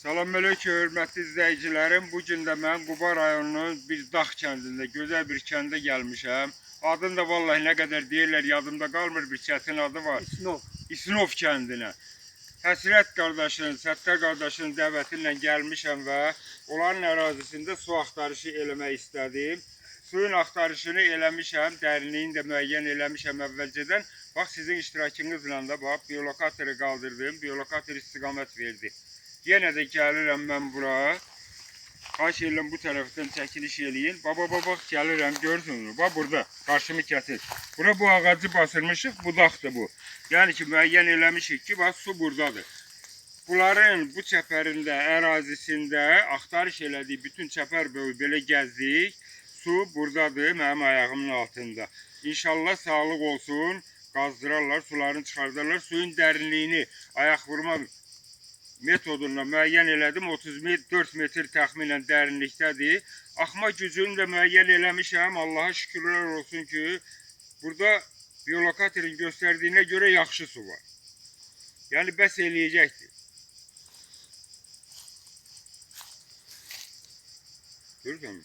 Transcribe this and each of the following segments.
Salamünaleyküm, hörmətli izləyicilərim. Bugün də mən Quba rayonunun bir dağ kəndində, gözəl bir kəndə gəlmişəm. Adını da vallahi nə qədər deyirlər, yadımda qalmır, bir çətin adı var. İsnov kəndinə. Həsrət qardaşın, Səttar qardaşın dəvəti ilə gəlmişəm və onların ərazisində su axtarışı eləmək istədim. Suyun axtarışını eləmişəm, dərinliyini də müəyyən eləmişəm əvvəlcədən. Bax, sizin iştirakınızla da bax, biolokatoru qaldırdım, biolokator istiqamət verdi. Yenə də gəlirəm mən bura. Xahiş edirəm bu tərəfdən çəkiliş eləyin. Bax, gəlirəm, gördünüz mü? Bax, burada, qarşımı kətir. Bura bu ağacı basırmışıq, budaqdır bu. Yəni ki, müəyyən eləmişik ki, bax, su buradadır. Bunların bu çəpərində, ərazisində axtarış elədik, bütün çəpər boyu belə gəzdik. Su buradadır, mənim ayağımın altında. İnşallah sağlıq olsun, qazdırarlar, sularını çıxardarlar. Suyun dərinliyini ayaq vurma metodunla müəyyən elədim. 34 metr təxminən dərinlikdədir. Axma gücünü də müəyyən eləmişəm. Allaha şükürlər olsun ki, burada biolokatorin göstərdiyinə görə yaxşı su var. Yəni bəs eləyəcəkdir. Gördün mü?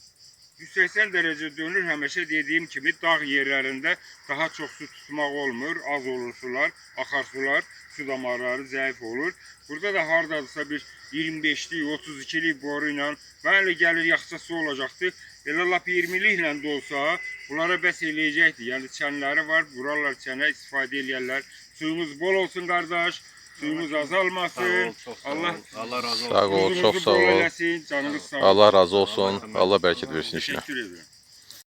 180 dərəcə dönür, həmişə dediyim kimi dağ yerlərində daha çox su tutmaq olmur, az olur sular, akarsular, su damarları zəif olur. Burada da hardadırsa bir 25'lik, 32'lik boru ilə mənə gəlir yaxşı su olacaqdı. Elə lap 20'lik ilə də olsa bunlara bəs eləyəcəkdir. Yəni çənləri var, vurarlar çənə, istifadə eləyərlər. Suyumuz bol olsun qardaş. Suyumuz azalmasın. Allah razı olsun. Sağ ol, çox sağ ol. Canınız sağ ol. Allah razı olsun. Allah bərəkət versin işinə. Teşekkür ederim.